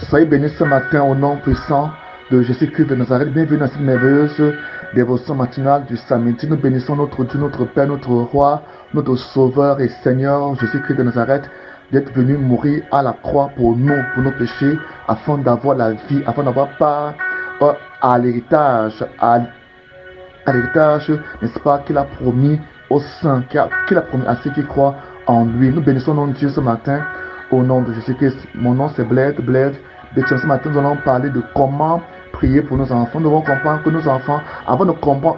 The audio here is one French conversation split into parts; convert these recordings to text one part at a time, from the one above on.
Soyez bénis ce matin au nom puissant de Jésus-Christ de Nazareth. Bienvenue dans cette merveilleuse dévotion matinale du samedi. Nous bénissons notre Dieu, notre Père, notre Roi, notre Sauveur et Seigneur Jésus-Christ de Nazareth d'être venu mourir à la croix pour nous, pour nos péchés, afin d'avoir la vie, afin d'avoir part à l'héritage, n'est-ce pas, qu'il a promis aux saints, qu'il a promis à ceux qui croient en lui. Nous bénissons notre Dieu ce matin au nom de Jésus-Christ. Mon nom c'est Blaise. Ce matin, nous allons parler de comment prier pour nos enfants. Nous devons comprendre que nos enfants, avant de comprendre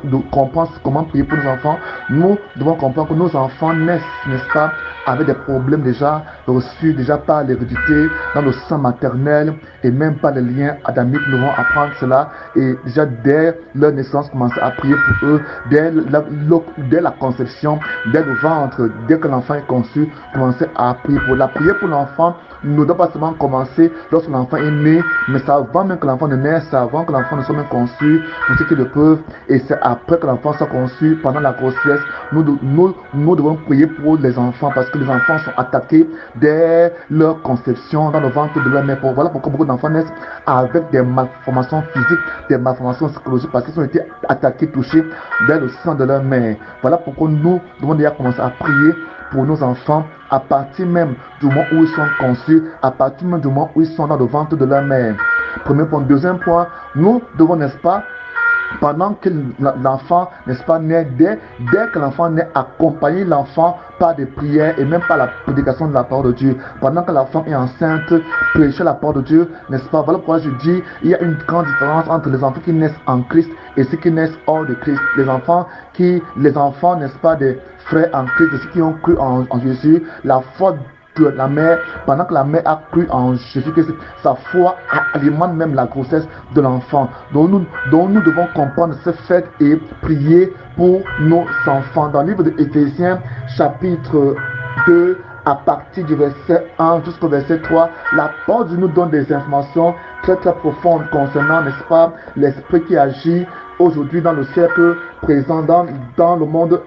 comment prier pour nos enfants, nous devons comprendre que nos enfants naissent, n'est-ce pas, avec des problèmes déjà reçus déjà par l'hérédité, dans le sang maternel et même par les liens adamiques. Nous devons apprendre cela et déjà dès leur naissance, commencer à prier pour eux, dès la conception, dès le ventre, dès que l'enfant est conçu, commencer à prier pour la prière pour l'enfant. Nous ne devons pas seulement commencer lorsque l'enfant est né, mais c'est avant même que l'enfant ne naisse, c'est avant que l'enfant ne soit même conçu, pour ceux qui le peuvent, et c'est après que l'enfant soit conçu, pendant la grossesse, nous devons prier pour les enfants, parce que les enfants sont attaqués dès leur conception, dans le ventre de leur mère. Voilà pourquoi beaucoup d'enfants naissent avec des malformations physiques, des malformations psychologiques, parce qu'ils ont été attaqués, touchés dès le sang de leur mère. Voilà pourquoi nous devons déjà commencer à prier pour nos enfants à partir même du moment où ils sont conçus, à partir même du moment où ils sont dans le ventre de leur mère. Premier point. Deuxième point, nous devons, n'est-ce pas, pendant que l'enfant, n'est-ce pas, naît, dès que l'enfant naît, accompagner l'enfant par des prières et même par la prédication de la parole de Dieu. Pendant que la femme est enceinte, prêcher la parole de Dieu, n'est-ce pas? Voilà pourquoi je dis, il y a une grande différence entre les enfants qui naissent en Christ et ceux qui naissent hors de Christ. Les enfants, n'est-ce pas, des frères en Christ, ceux qui ont cru en Jésus, la foi de la mère, pendant que la mère a cru en Jésus-Christ, sa foi alimente même la grossesse de l'enfant. Donc nous devons comprendre ce fait et prier pour nos enfants. Dans le livre de Éphésiens, chapitre 2, à partir du verset 1 jusqu'au verset 3, la parole de Dieu nous donne des informations très profondes concernant, n'est-ce pas, l'esprit qui agit aujourd'hui dans le siècle présent, dans le monde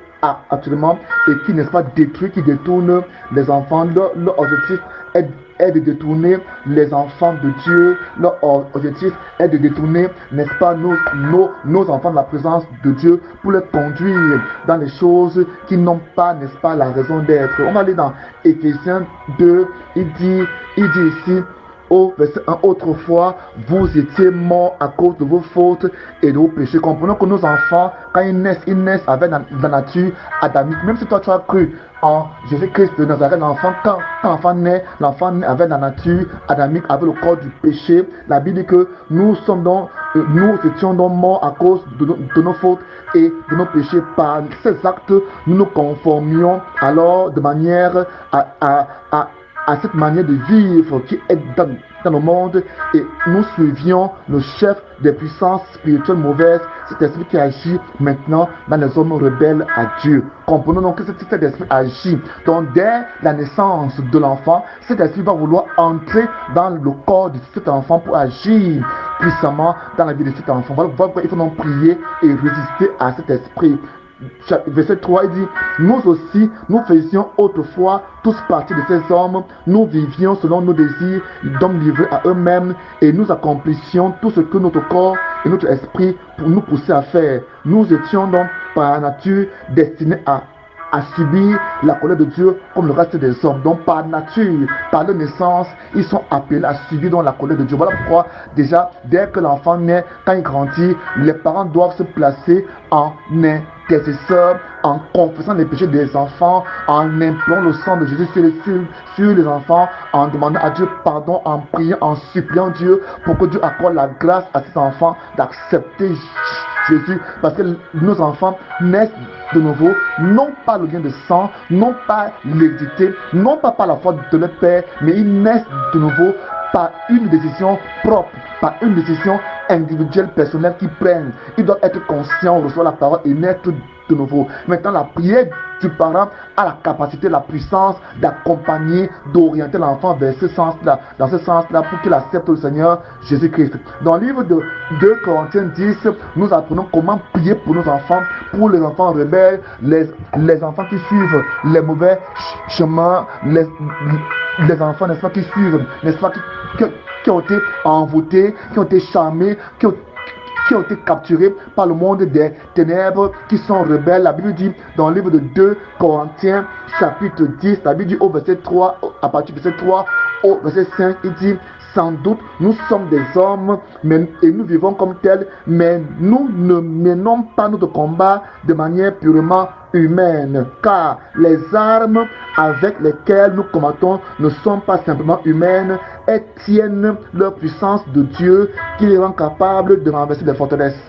actuellement, et qui, n'est-ce pas, détruit, qui détourne les enfants. Leur objectif est de détourner les enfants de Dieu. Leur objectif est de détourner, n'est-ce pas, nos enfants de la présence de Dieu, pour les conduire dans les choses qui n'ont pas, n'est-ce pas, la raison d'être. On va aller dans Éphésiens 2, il dit ici au verset 1, autrefois, vous étiez morts à cause de vos fautes et de vos péchés. Comprenons que nos enfants, quand ils naissent avec la nature adamique. Même si toi tu as cru en Jésus-Christ de Nazareth, quand l'enfant naît avec la nature adamique, avec le corps du péché. La Bible dit que nous étions donc morts à cause de nos fautes et de nos péchés. Par ces actes, nous nous conformions alors de manière à cette manière de vivre qui est dans le monde, et nous suivions le chef des puissances spirituelles mauvaises, cet esprit qui agit maintenant dans les hommes rebelles à Dieu. Comprenons donc que cet esprit agit. Donc dès la naissance de l'enfant, cet esprit va vouloir entrer dans le corps de cet enfant pour agir puissamment dans la vie de cet enfant. Voilà pourquoi il faut donc prier et résister à cet esprit. Verset 3, il dit, nous aussi, nous faisions autrefois tous partie de ces hommes, nous vivions selon nos désirs d'hommes livrés à eux-mêmes, et nous accomplissions tout ce que notre corps et notre esprit nous poussaient à faire. Nous étions donc par nature destinés à subir la colère de Dieu comme le reste des hommes. Donc par nature, par leur naissance, ils sont appelés à subir donc la colère de Dieu. Voilà pourquoi déjà, dès que l'enfant naît, quand il grandit, les parents doivent se placer en intercesseur, en confessant les péchés des enfants, en implorant le sang de Jésus sur les enfants, en demandant à Dieu pardon, en priant, en suppliant Dieu pour que Dieu accorde la grâce à ces enfants d'accepter Jésus, parce que nos enfants naissent de nouveau, non pas le lien de sang, non pas l'hérédité, non pas par la foi de leur père, mais ils naissent de nouveau par une décision propre, par une décision individuelle, personnelle qu'ils prennent. Ils doivent être conscients, recevoir la parole et naître de nouveau. Maintenant, la prière du parent a la capacité, la puissance d'accompagner, d'orienter l'enfant vers ce sens-là, dans ce sens-là, pour qu'il accepte le Seigneur Jésus-Christ. Dans le livre de 2 Corinthiens 10, nous apprenons comment prier pour nos enfants, pour les enfants rebelles, les enfants qui suivent les mauvais chemins, les enfants, n'est-ce pas, qui suivent, n'est-ce pas, qui ont été envoûtés, qui ont été charmés, qui ont été capturés par le monde des ténèbres, qui sont rebelles. La Bible dit dans le livre de 2 Corinthiens, chapitre 10, la Bible dit au verset 3, à partir du verset 3 au verset 5, il dit: sans doute, nous sommes des hommes et nous vivons comme tels, mais nous ne menons pas notre combat de manière purement humaine, car les armes avec lesquelles nous combattons ne sont pas simplement humaines, elles tiennent leur puissance de Dieu qui les rend capables de renverser les forteresses.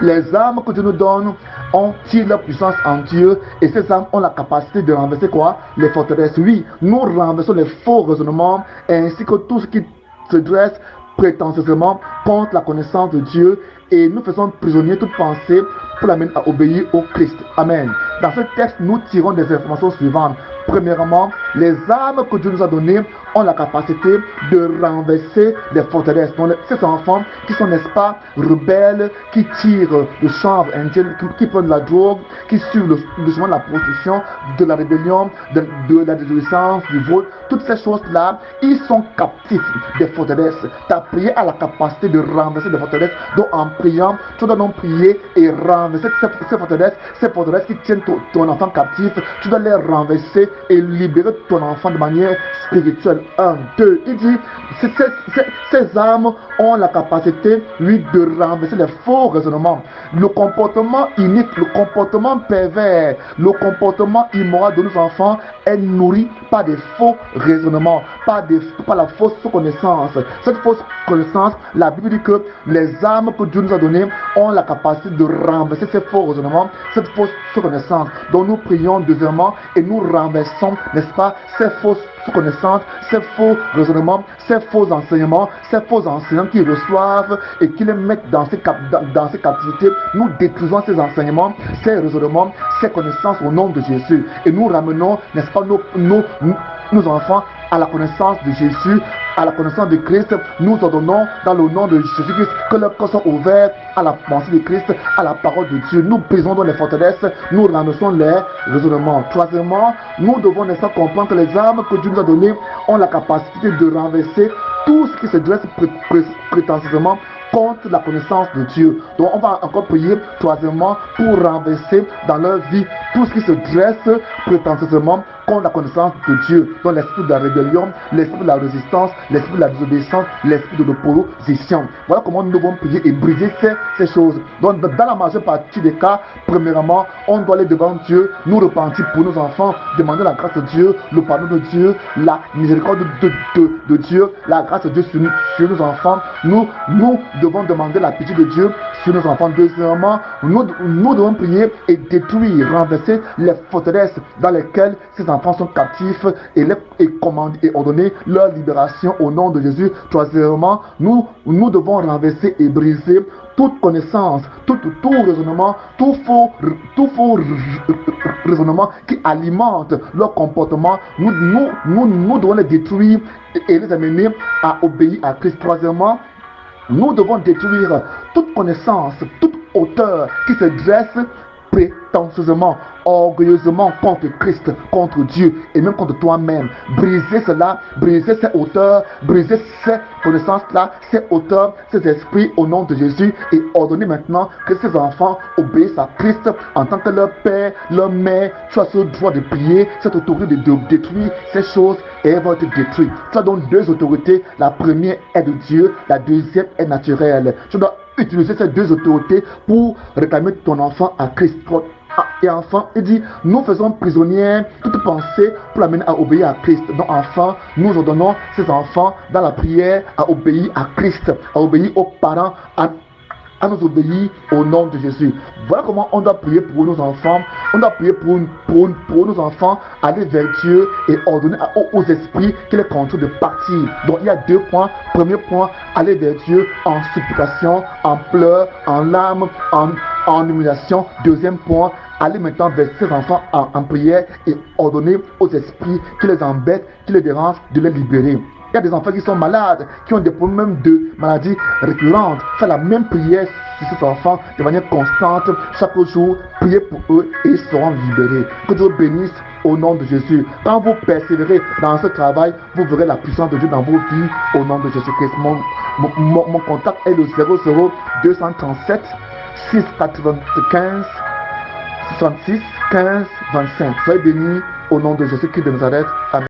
Les armes que Dieu nous donne ont-ils leur puissance en Dieu, et ces armes ont la capacité de renverser quoi? Les forteresses. Oui, nous renversons les faux raisonnements ainsi que tout ce qui se dresse prétentieusement contre la connaissance de Dieu, et nous faisons prisonnier toute pensée pour l'amener à obéir au Christ. Amen. Dans ce texte, nous tirons des informations suivantes. Premièrement, les armes que Dieu nous a données ont la capacité de renverser les forteresses. Donc, ces enfants qui sont, n'est-ce pas, rebelles, qui tirent le chanvre indien, qui prennent la drogue, qui suivent le chemin de la prostitution, de la rébellion, de la désobéissance, du vol, toutes ces choses-là, ils sont captifs des forteresses. Ta prière a la capacité de renverser des forteresses. Donc, en priant, tu dois donc prier et renverser ces forteresses qui tiennent ton enfant captif. Tu dois les renverser et libérer ton enfant de manière spirituelle. 1, 2, il dit, ces armes ont la capacité, lui, de renverser les faux raisonnements. Le comportement inique, le comportement pervers, le comportement immoral de nos enfants est nourri par des faux raisonnements, par la fausse connaissance. Cette fausse connaissance, la Bible dit que les armes que Dieu nous a données ont la capacité de renverser ces faux raisonnements, cette fausse connaissance. Donc nous prions deuxièmement et nous renversons, n'est-ce pas, ces fausses connaissances, ces faux raisonnements, ces faux enseignements, ces faux enseignants qui reçoivent et qui les mettent dans ces captivités. Nous détruisons ces enseignements, ces raisonnements, ces connaissances au nom de Jésus. Et nous ramenons, n'est-ce pas, nos enfants à la connaissance de Jésus, à la connaissance de Christ. Nous ordonnons dans le nom de Jésus-Christ que leurs cœurs soient ouverts à la pensée de Christ, à la parole de Dieu. Nous brisons dans les forteresses, nous renversons les raisonnements. Troisièmement, nous devons nécessairement comprendre que les armes que Dieu nous a données ont la capacité de renverser tout ce qui se dresse prétentieusement contre la connaissance de Dieu. Donc on va encore prier troisièmement pour renverser dans leur vie tout ce qui se dresse prétentieusement contre la connaissance de Dieu. Donc l'esprit de la rébellion, l'esprit de la résistance, l'esprit de la désobéissance, l'esprit de l'opposition. Voilà comment nous devons prier et briser ces choses. Donc dans la majeure partie des cas, premièrement, on doit aller devant Dieu, nous repentir pour nos enfants, demander la grâce de Dieu, le pardon de Dieu, la miséricorde de Dieu, la grâce de Dieu sur nos enfants. Nous devons demander la pitié de Dieu sur nos enfants. Deuxièmement, nous devons prier et détruire, renverser les forteresses dans lesquelles ces enfants sont captifs et commander et ordonner leur libération au nom de Jésus. Troisièmement, nous devons renverser et briser toute connaissance, tout raisonnement, tout faux raisonnement qui alimente leur comportement. Nous devons les détruire et les amener à obéir à Christ. Troisièmement, nous devons détruire toute connaissance, toute hauteur qui se dresse prétentieusement, orgueilleusement contre Christ, contre Dieu et même contre toi-même. Briser cela, briser ces hauteurs, briser ces connaissances-là, ces hauteurs, ces esprits au nom de Jésus et ordonner maintenant que ces enfants obéissent à Christ en tant que leur père, leur mère. Tu as ce droit de prier, cette autorité de détruire ces choses et elles vont être détruites. Tu as donc deux autorités. La première est de Dieu, la deuxième est naturelle. Tu dois utiliser ces deux autorités pour réclamer ton enfant à Christ. Et enfin, il dit, nous faisons prisonnière toute pensée pour l'amener à obéir à Christ. Donc enfin, nous ordonnons ces enfants dans la prière à obéir à Christ, à obéir aux parents, à nous obéir au nom de Jésus. Voilà comment on doit prier pour nos enfants. On doit prier pour nos enfants, aller vers Dieu et ordonner aux esprits qui les contrôlent de partir. Donc il y a deux points. Premier point, aller vers Dieu en supplication, en pleurs, en larmes, en humiliation. Deuxième point, aller maintenant vers ces enfants en prière et ordonner aux esprits qui les embêtent, qui les dérangent, de les libérer. Il y a des enfants qui sont malades, qui ont des problèmes de maladies récurrentes. Faire la même prière sur ces enfants de manière constante, chaque jour, prier pour eux et ils seront libérés. Que Dieu bénisse au nom de Jésus. Quand vous persévérez dans ce travail, vous verrez la puissance de Dieu dans vos vies au nom de Jésus-Christ. Mon contact est le 00 237 695 66 15 25. Soyez bénis au nom de Jésus-Christ de Nazareth. Amen.